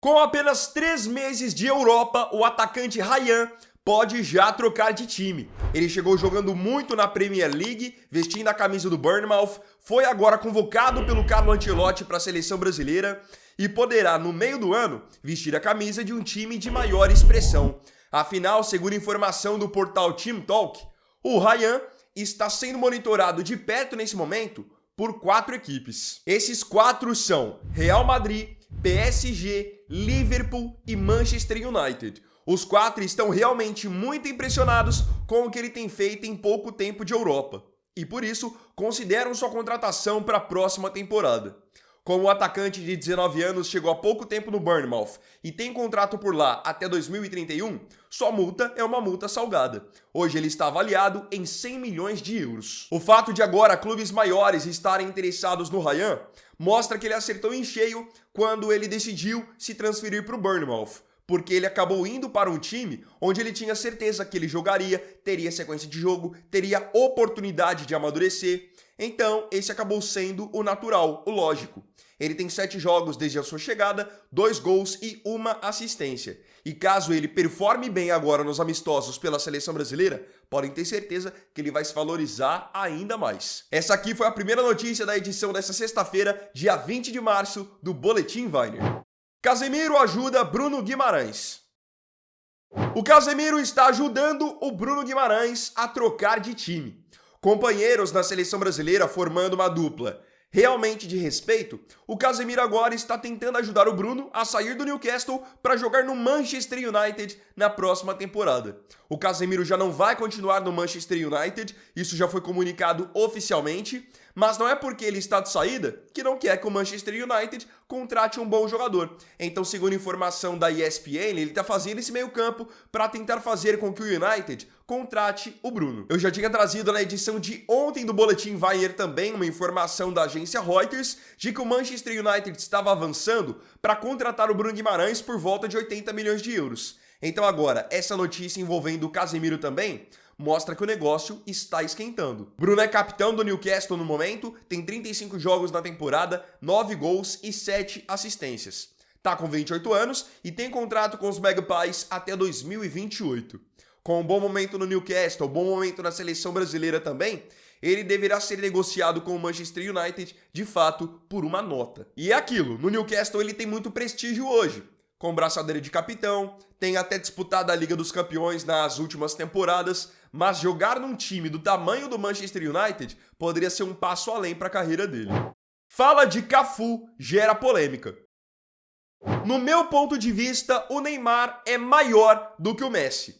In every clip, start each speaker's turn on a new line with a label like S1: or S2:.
S1: Com apenas 3 meses de Europa, o atacante Ryan pode já trocar de time. Ele chegou jogando muito na Premier League, vestindo a camisa do Bournemouth, foi agora convocado pelo Carlo Ancelotti para a seleção brasileira e poderá, no meio do ano, vestir a camisa de um time de maior expressão. Afinal, segundo informação do portal Team Talk, o Ryan está sendo monitorado de perto nesse momento por 4 equipes. Esses 4 são Real Madrid, PSG, Liverpool e Manchester United. Os 4 estão realmente muito impressionados com o que ele tem feito em pouco tempo de Europa e, por isso, consideram sua contratação para a próxima temporada. Como o atacante de 19 anos chegou há pouco tempo no Bournemouth e tem contrato por lá até 2031, sua multa é uma multa salgada. Hoje ele está avaliado em 100 milhões de euros. O fato de agora clubes maiores estarem interessados no Ryan mostra que ele acertou em cheio quando ele decidiu se transferir para o Bournemouth, porque ele acabou indo para um time onde ele tinha certeza que ele jogaria, teria sequência de jogo, teria oportunidade de amadurecer. Então, esse acabou sendo o natural, o lógico. Ele tem 7 jogos desde a sua chegada, 2 gols e 1 assistência. E caso ele performe bem agora nos amistosos pela seleção brasileira, podem ter certeza que ele vai se valorizar ainda mais. Essa aqui foi a primeira notícia da edição dessa sexta-feira, dia 20 de março, do Boletim Weiner. Casemiro ajuda Bruno Guimarães. O Casemiro está ajudando o Bruno Guimarães a trocar de time. Companheiros na seleção brasileira formando uma dupla realmente de respeito, o Casemiro agora está tentando ajudar o Bruno a sair do Newcastle para jogar no Manchester United na próxima temporada. O Casemiro já não vai continuar no Manchester United, isso já foi comunicado oficialmente, mas não é porque ele está de saída que não quer que o Manchester United contrate um bom jogador. Então, segundo informação da ESPN, ele está fazendo esse meio campo para tentar fazer com que o United contrate o Bruno. Eu já tinha trazido na edição de ontem do Boletim Weiner também uma informação da agência Reuters de que o Manchester United estava avançando para contratar o Bruno Guimarães por volta de 80 milhões de euros. Então agora, essa notícia envolvendo o Casemiro também mostra que o negócio está esquentando. Bruno é capitão do Newcastle no momento, tem 35 jogos na temporada, 9 gols e 7 assistências. Tá com 28 anos e tem contrato com os Magpies até 2028. Com um bom momento no Newcastle, bom momento na seleção brasileira também, ele deverá ser negociado com o Manchester United, de fato, por uma nota. E é aquilo, no Newcastle ele tem muito prestígio hoje, com braçadeira de capitão, tem até disputado a Liga dos Campeões nas últimas temporadas, mas jogar num time do tamanho do Manchester United poderia ser um passo além para a carreira dele. Fala de Cafu gera polêmica. No meu ponto de vista, o Neymar é maior do que o Messi.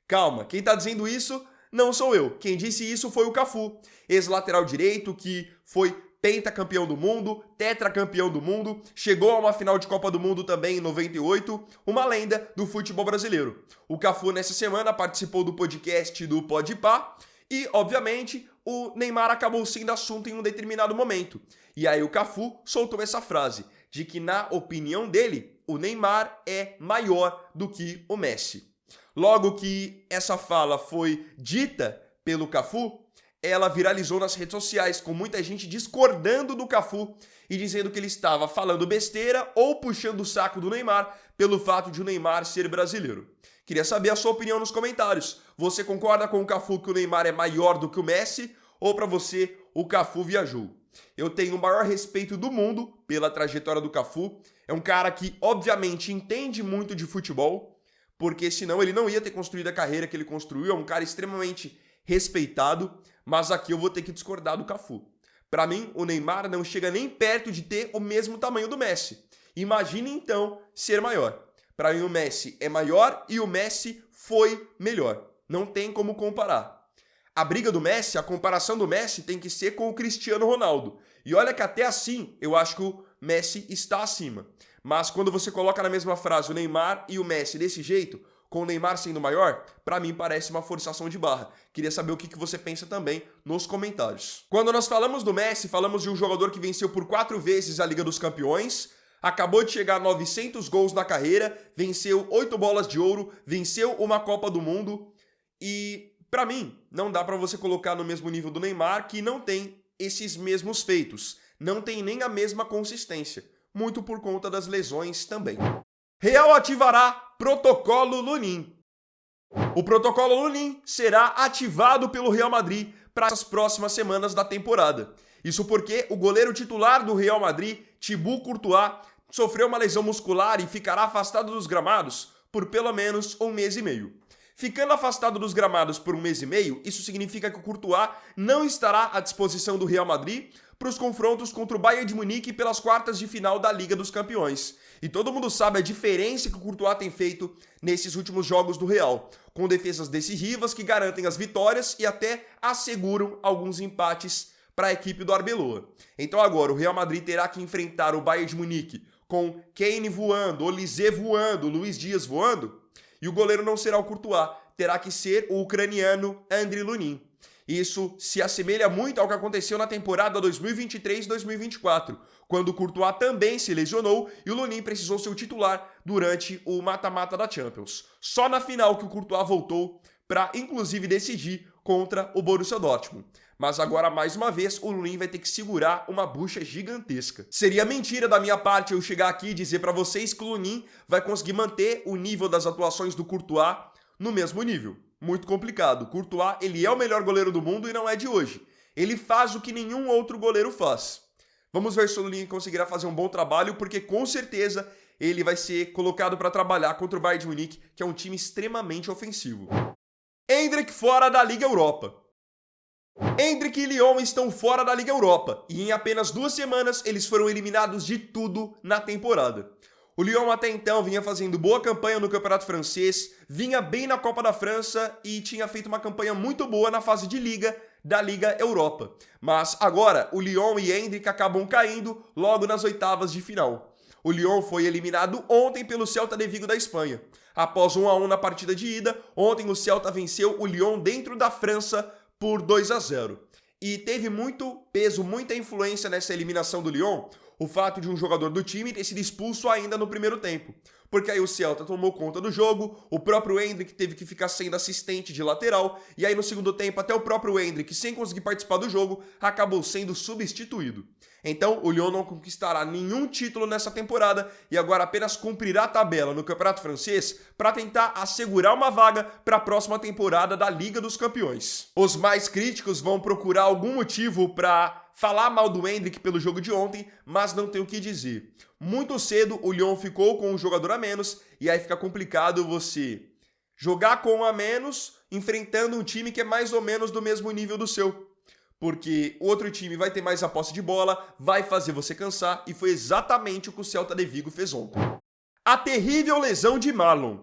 S1: Calma, quem tá dizendo isso não sou eu. Quem disse isso foi o Cafu, ex-lateral direito que foi pentacampeão do mundo, tetracampeão do mundo, chegou a uma final de Copa do Mundo também em 98, uma lenda do futebol brasileiro. O Cafu nessa semana participou do podcast do Podpah e, obviamente, o Neymar acabou sendo assunto em um determinado momento. E aí o Cafu soltou essa frase, de que na opinião dele, o Neymar é maior do que o Messi. Logo que essa fala foi dita pelo Cafu, ela viralizou nas redes sociais, com muita gente discordando do Cafu e dizendo que ele estava falando besteira ou puxando o saco do Neymar pelo fato de o Neymar ser brasileiro. Queria saber a sua opinião nos comentários. Você concorda com o Cafu que o Neymar é maior do que o Messi ou para você o Cafu viajou? Eu tenho o maior respeito do mundo pela trajetória do Cafu. É um cara que obviamente entende muito de futebol, porque senão ele não ia ter construído a carreira que ele construiu. É um cara extremamente respeitado, mas aqui eu vou ter que discordar do Cafu. Para mim, o Neymar não chega nem perto de ter o mesmo tamanho do Messi. Imagine então ser maior. Para mim o Messi é maior e o Messi foi melhor. Não tem como comparar. A briga do Messi, a comparação do Messi tem que ser com o Cristiano Ronaldo. E olha que até assim eu acho que o Messi está acima. Mas quando você coloca na mesma frase o Neymar e o Messi desse jeito, com o Neymar sendo maior, pra mim parece uma forçação de barra. Queria saber o que você pensa também nos comentários. Quando nós falamos do Messi, falamos de um jogador que venceu por 4 vezes a Liga dos Campeões, acabou de chegar a 900 gols na carreira, venceu 8 bolas de ouro, venceu uma Copa do Mundo e, pra mim, não dá pra você colocar no mesmo nível do Neymar, que não tem esses mesmos feitos, não tem nem a mesma consistência, muito por conta das lesões também. Real ativará protocolo Lunin. O protocolo Lunin será ativado pelo Real Madrid para as próximas semanas da temporada. Isso porque o goleiro titular do Real Madrid, Thibaut Courtois, sofreu uma lesão muscular e ficará afastado dos gramados por pelo menos 1 mês e meio. Ficando afastado dos gramados por 1 mês e meio, isso significa que o Courtois não estará à disposição do Real Madrid para os confrontos contra o Bayern de Munique pelas quartas de final da Liga dos Campeões. E todo mundo sabe a diferença que o Courtois tem feito nesses últimos jogos do Real, com defesas decisivas que garantem as vitórias e até asseguram alguns empates para a equipe do Arbeloa. Então agora o Real Madrid terá que enfrentar o Bayern de Munique com Kane voando, Olise voando, Luiz Dias voando, e o goleiro não será o Courtois, terá que ser o ucraniano Andriy Lunin. Isso se assemelha muito ao que aconteceu na temporada 2023-2024, quando o Courtois também se lesionou e o Lunin precisou ser o titular durante o mata-mata da Champions. Só na final que o Courtois voltou para, inclusive, decidir contra o Borussia Dortmund. Mas agora, mais uma vez, o Lunin vai ter que segurar uma bucha gigantesca. Seria mentira da minha parte eu chegar aqui e dizer para vocês que o Lunin vai conseguir manter o nível das atuações do Courtois no mesmo nível. Muito complicado. Courtois, ele é o melhor goleiro do mundo e não é de hoje. Ele faz o que nenhum outro goleiro faz. Vamos ver se o Lunin conseguirá fazer um bom trabalho, porque com certeza ele vai ser colocado para trabalhar contra o Bayern de Munique, que é um time extremamente ofensivo. Endrick fora da Liga Europa. Endrick e Lyon estão fora da Liga Europa e em apenas 2 semanas eles foram eliminados de tudo na temporada. O Lyon até então vinha fazendo boa campanha no Campeonato Francês, vinha bem na Copa da França e tinha feito uma campanha muito boa na fase de Liga da Liga Europa. Mas agora o Lyon e Endrick acabam caindo logo nas oitavas de final. O Lyon foi eliminado ontem pelo Celta de Vigo da Espanha. Após 1-1 na partida de ida, ontem o Celta venceu o Lyon dentro da França por 2-0. E teve muito peso, muita influência nessa eliminação do Lyon, o fato de um jogador do time ter sido expulso ainda no primeiro tempo. Porque aí o Celta tomou conta do jogo, o próprio Endrick teve que ficar sendo assistente de lateral, e aí no segundo tempo até o próprio Endrick, sem conseguir participar do jogo, acabou sendo substituído. Então o Lyon não conquistará nenhum título nessa temporada e agora apenas cumprirá a tabela no Campeonato Francês para tentar assegurar uma vaga para a próxima temporada da Liga dos Campeões. Os mais críticos vão procurar algum motivo para falar mal do Endrick pelo jogo de ontem, mas não tem o que dizer. Muito cedo o Lyon ficou com um jogador a menos e aí fica complicado você jogar com um a menos enfrentando um time que é mais ou menos do mesmo nível do seu. Porque o outro time vai ter mais a posse de bola, vai fazer você cansar e foi exatamente o que o Celta de Vigo fez ontem. A terrível lesão de Marlon.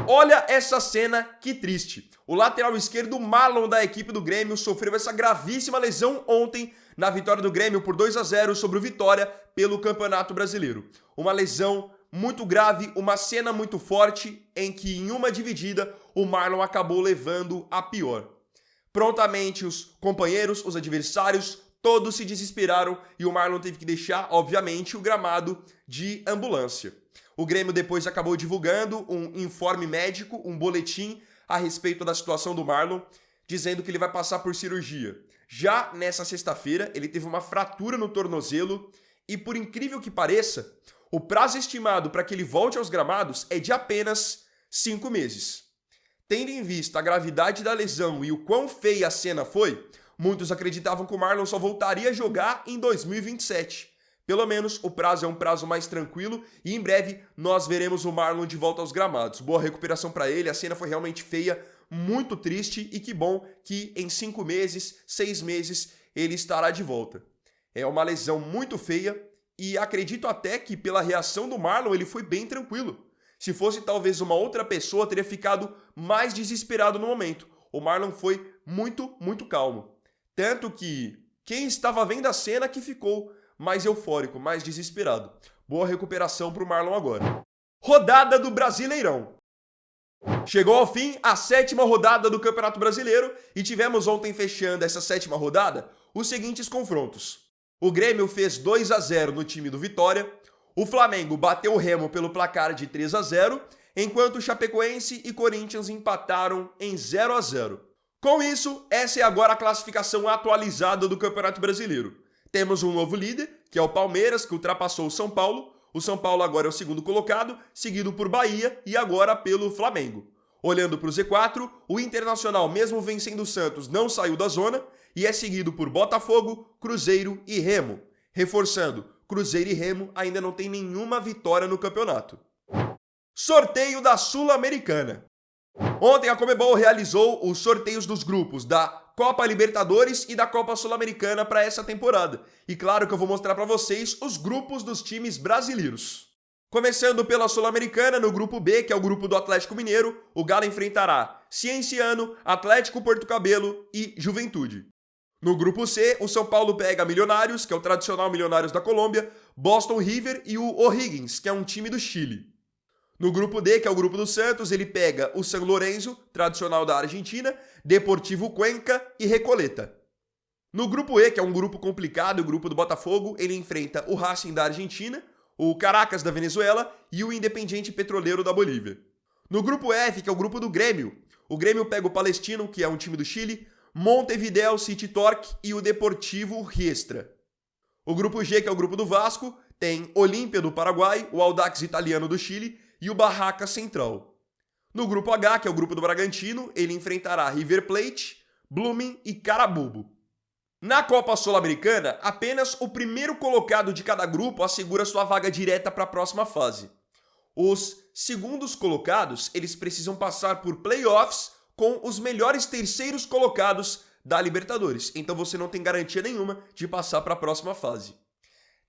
S1: Olha essa cena, que triste. O lateral esquerdo Marlon da equipe do Grêmio sofreu essa gravíssima lesão ontem na vitória do Grêmio por 2-0 sobre o Vitória pelo Campeonato Brasileiro. Uma lesão muito grave, uma cena muito forte em que em uma dividida o Marlon acabou levando a pior. Prontamente os companheiros, os adversários, todos se desesperaram e o Marlon teve que deixar, obviamente, o gramado de ambulância. O Grêmio depois acabou divulgando um informe médico, um boletim a respeito da situação do Marlon, dizendo que ele vai passar por cirurgia. Já nessa sexta-feira, ele teve uma fratura no tornozelo e, por incrível que pareça, o prazo estimado para que ele volte aos gramados é de apenas 5 meses. Tendo em vista a gravidade da lesão e o quão feia a cena foi, muitos acreditavam que o Marlon só voltaria a jogar em 2027. Pelo menos o prazo é um prazo mais tranquilo e em breve nós veremos o Marlon de volta aos gramados. Boa recuperação para ele, a cena foi realmente feia, muito triste e que bom que em 5 meses, 6 meses ele estará de volta. É uma lesão muito feia e acredito até que pela reação do Marlon ele foi bem tranquilo. Se fosse talvez uma outra pessoa, teria ficado mais desesperado no momento. O Marlon foi muito calmo. Tanto que quem estava vendo a cena que ficou mais eufórico, mais desesperado. Boa recuperação para o Marlon agora. Rodada do Brasileirão. Chegou ao fim a 7ª rodada do Campeonato Brasileiro e tivemos ontem, fechando essa 7ª rodada, os seguintes confrontos. O Grêmio fez 2-0 no time do Vitória. O Flamengo bateu o Remo pelo placar de 3-0, enquanto Chapecoense e Corinthians empataram em 0-0. Com isso, essa é agora a classificação atualizada do Campeonato Brasileiro. Temos um novo líder, que é o Palmeiras, que ultrapassou o São Paulo. O São Paulo agora é o segundo colocado, seguido por Bahia e agora pelo Flamengo. Olhando para o Z4, o Internacional, mesmo vencendo o Santos, não saiu da zona e é seguido por Botafogo, Cruzeiro e Remo. Reforçando, Cruzeiro e Remo ainda não tem nenhuma vitória no campeonato. Sorteio da Sul-Americana. Ontem a Conmebol realizou os sorteios dos grupos da Copa Libertadores e da Copa Sul-Americana para essa temporada. E claro que eu vou mostrar para vocês os grupos dos times brasileiros. Começando pela Sul-Americana, no grupo B, que é o grupo do Atlético Mineiro, o Galo enfrentará Cienciano, Atlético Porto Cabelo e Juventude. No grupo C, o São Paulo pega Milionários, que é o tradicional Milionários da Colômbia, Boston River e o O'Higgins, que é um time do Chile. No grupo D, que é o grupo do Santos, ele pega o San Lorenzo, tradicional da Argentina, Deportivo Cuenca e Recoleta. No grupo E, que é um grupo complicado, o grupo do Botafogo, ele enfrenta o Racing da Argentina, o Caracas da Venezuela e o Independiente Petroleiro da Bolívia. No grupo F, que é o grupo do Grêmio, o Grêmio pega o Palestino, que é um time do Chile, Montevideo City Torque e o Deportivo Riestra. O grupo G, que é o grupo do Vasco, tem Olímpia do Paraguai, o Audax italiano do Chile e o Barraca Central. No grupo H, que é o grupo do Bragantino, ele enfrentará River Plate, Blooming e Carabobo. Na Copa Sul-Americana, apenas o primeiro colocado de cada grupo assegura sua vaga direta para a próxima fase. Os segundos colocados, eles precisam passar por playoffs com os melhores terceiros colocados da Libertadores. Então você não tem garantia nenhuma de passar para a próxima fase.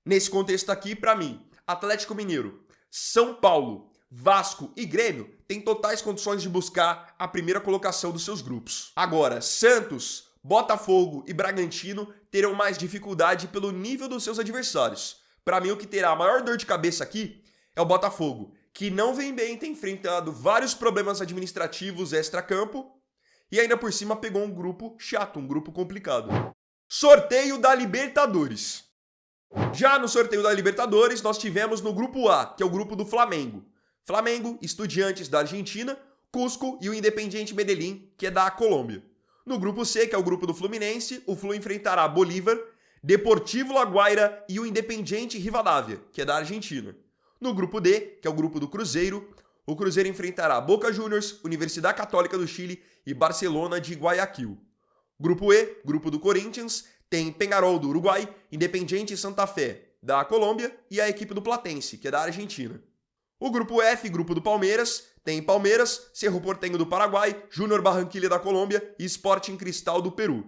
S1: Nesse contexto aqui, para mim, Atlético Mineiro, São Paulo, Vasco e Grêmio têm totais condições de buscar a primeira colocação dos seus grupos. Agora, Santos, Botafogo e Bragantino terão mais dificuldade pelo nível dos seus adversários. Para mim, o que terá a maior dor de cabeça aqui é o Botafogo, que não vem bem, tem enfrentado vários problemas administrativos extra-campo e ainda por cima pegou um grupo chato, um grupo complicado. Sorteio da Libertadores. Já no sorteio da Libertadores, nós tivemos no grupo A, que é o grupo do Flamengo. Flamengo, Estudiantes da Argentina, Cusco e o Independiente Medellín, que é da Colômbia. No grupo C, que é o grupo do Fluminense, o Flu enfrentará Bolívar, Deportivo La Guaira e o Independiente Rivadavia, que é da Argentina. No grupo D, que é o grupo do Cruzeiro, o Cruzeiro enfrentará Boca Juniors, Universidade Católica do Chile e Barcelona de Guayaquil. Grupo E, grupo do Corinthians, tem Peñarol do Uruguai, Independiente Santa Fé da Colômbia e a equipe do Platense, que é da Argentina. O grupo F, grupo do Palmeiras, tem Palmeiras, Cerro Porteño do Paraguai, Júnior Barranquilla da Colômbia e Sporting Cristal do Peru.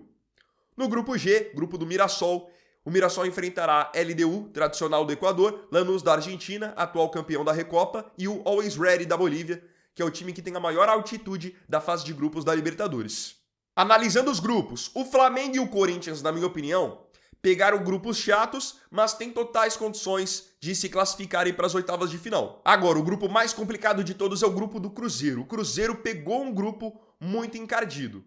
S1: No grupo G, grupo do Mirassol, o Mirassol enfrentará LDU, tradicional do Equador, Lanús da Argentina, atual campeão da Recopa, e o Always Ready da Bolívia, que é o time que tem a maior altitude da fase de grupos da Libertadores. Analisando os grupos, o Flamengo e o Corinthians, na minha opinião, pegaram grupos chatos, mas têm totais condições de se classificarem para as oitavas de final. Agora, o grupo mais complicado de todos é o grupo do Cruzeiro. O Cruzeiro pegou um grupo muito encardido.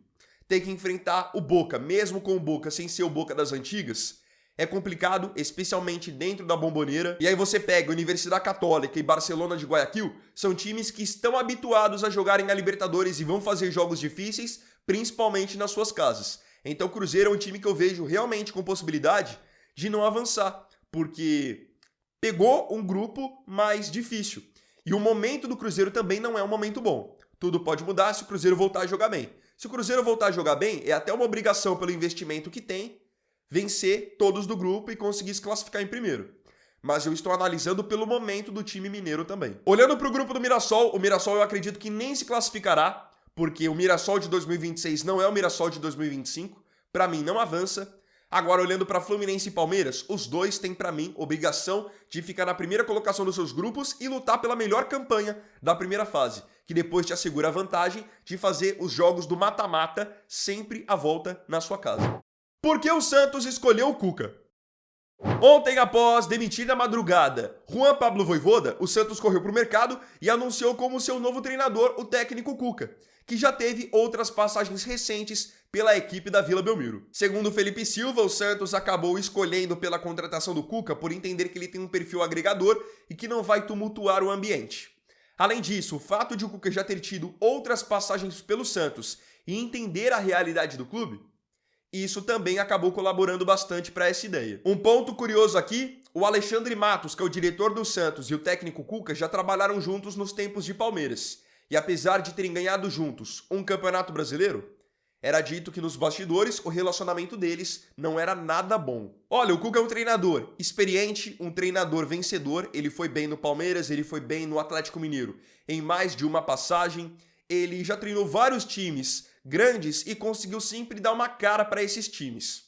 S1: Tem que enfrentar o Boca, mesmo com o Boca sem ser o Boca das antigas, é complicado, especialmente dentro da Bombonera. E aí você pega Universidade Católica e Barcelona de Guayaquil, são times que estão habituados a jogarem a Libertadores e vão fazer jogos difíceis, principalmente nas suas casas. Então o Cruzeiro é um time que eu vejo realmente com possibilidade de não avançar, porque pegou um grupo mais difícil. E o momento do Cruzeiro também não é um momento bom. Tudo pode mudar se o Cruzeiro voltar a jogar bem. Se o Cruzeiro voltar a jogar bem, é até uma obrigação pelo investimento que tem, vencer todos do grupo e conseguir se classificar em primeiro. Mas eu estou analisando pelo momento do time mineiro também. Olhando para o grupo do Mirassol, o Mirassol eu acredito que nem se classificará, porque o Mirassol de 2026 não é o Mirassol de 2025. Para mim, não avança. Agora, olhando para Fluminense e Palmeiras, os dois têm, para mim, obrigação de ficar na primeira colocação dos seus grupos e lutar pela melhor campanha da primeira fase, que depois te assegura a vantagem de fazer os jogos do mata-mata sempre à volta na sua casa. Por que o Santos escolheu o Cuca? Ontem, após demitir na madrugada Juan Pablo Vojvoda, o Santos correu para o mercado e anunciou como seu novo treinador o técnico Cuca, que já teve outras passagens recentes pela equipe da Vila Belmiro. Segundo Felipe Silva, o Santos acabou escolhendo pela contratação do Cuca por entender que ele tem um perfil agregador e que não vai tumultuar o ambiente. Além disso, o fato de o Cuca já ter tido outras passagens pelo Santos e entender a realidade do clube, isso também acabou colaborando bastante para essa ideia. Um ponto curioso aqui, o Alexandre Matos, que é o diretor do Santos, e o técnico Cuca já trabalharam juntos nos tempos de Palmeiras. E apesar de terem ganhado juntos um campeonato brasileiro, era dito que nos bastidores o relacionamento deles não era nada bom. Olha, o Cuca é um treinador experiente, um treinador vencedor. Ele foi bem no Palmeiras, ele foi bem no Atlético Mineiro em mais de uma passagem. Ele já treinou vários times grandes e conseguiu sempre dar uma cara para esses times.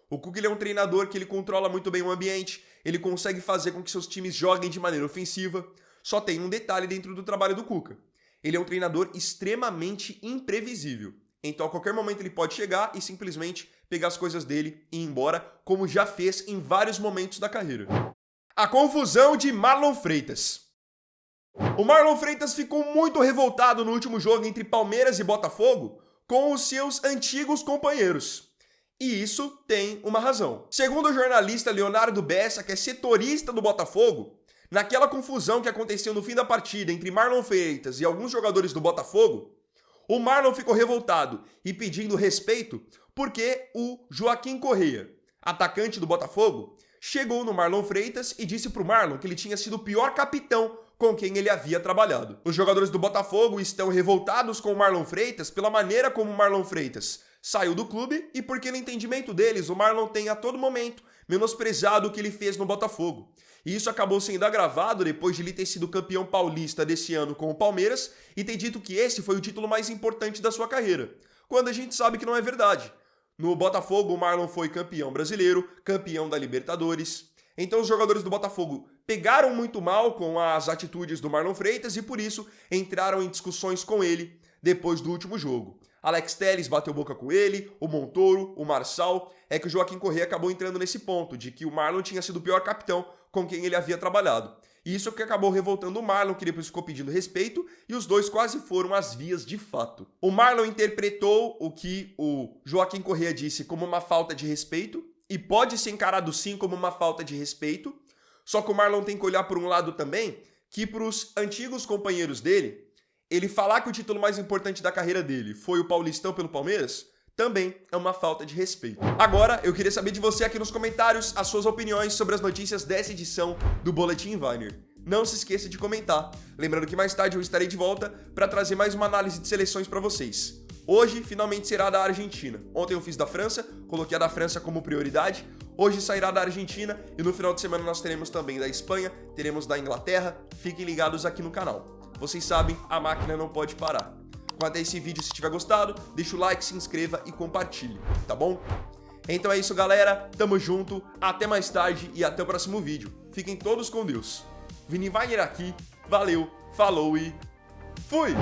S1: O Cuca ele é um treinador que ele controla muito bem o ambiente, ele consegue fazer com que seus times joguem de maneira ofensiva. Só tem um detalhe dentro do trabalho do Cuca. Ele é um treinador extremamente imprevisível. Então, a qualquer momento ele pode chegar e simplesmente pegar as coisas dele e ir embora, como já fez em vários momentos da carreira. A confusão de Marlon Freitas. O Marlon Freitas ficou muito revoltado no último jogo entre Palmeiras e Botafogo com os seus antigos companheiros. E isso tem uma razão. Segundo o jornalista Leonardo Bessa, que é setorista do Botafogo, naquela confusão que aconteceu no fim da partida entre Marlon Freitas e alguns jogadores do Botafogo, o Marlon ficou revoltado e pedindo respeito porque o Joaquim Correa, atacante do Botafogo, chegou no Marlon Freitas e disse pro Marlon que ele tinha sido o pior capitão com quem ele havia trabalhado. Os jogadores do Botafogo estão revoltados com o Marlon Freitas pela maneira como o Marlon Freitas saiu do clube e porque, no entendimento deles, o Marlon tem a todo momento menosprezado o que ele fez no Botafogo. E isso acabou sendo agravado depois de ele ter sido campeão paulista desse ano com o Palmeiras e ter dito que esse foi o título mais importante da sua carreira, quando a gente sabe que não é verdade. No Botafogo, o Marlon foi campeão brasileiro, campeão da Libertadores. Então os jogadores do Botafogo pegaram muito mal com as atitudes do Marlon Freitas e por isso entraram em discussões com ele depois do último jogo. Alex Telles bateu boca com ele, o Montoro, o Marçal. É que o Joaquim Correa acabou entrando nesse ponto de que o Marlon tinha sido o pior capitão com quem ele havia trabalhado. E isso que acabou revoltando o Marlon, que depois ficou pedindo respeito, e os dois quase foram às vias de fato. O Marlon interpretou o que o Joaquim Correa disse como uma falta de respeito, e pode ser encarado sim como uma falta de respeito, só que o Marlon tem que olhar por um lado também, que para os antigos companheiros dele, ele falar que o título mais importante da carreira dele foi o Paulistão pelo Palmeiras, também é uma falta de respeito. Agora, eu queria saber de você aqui nos comentários as suas opiniões sobre as notícias dessa edição do Boletim Wagner. Não se esqueça de comentar. Lembrando que mais tarde eu estarei de volta para trazer mais uma análise de seleções para vocês. Hoje, finalmente, será da Argentina. Ontem eu fiz da França, coloquei a da França como prioridade. Hoje sairá da Argentina e no final de semana nós teremos também da Espanha, teremos da Inglaterra. Fiquem ligados aqui no canal. Vocês sabem, a máquina não pode parar. Quanto a esse vídeo, se tiver gostado, deixa o like, se inscreva e compartilhe, tá bom? Então é isso, galera. Tamo junto, até mais tarde e até o próximo vídeo. Fiquem todos com Deus. Vini Wagner aqui, valeu, falou e fui!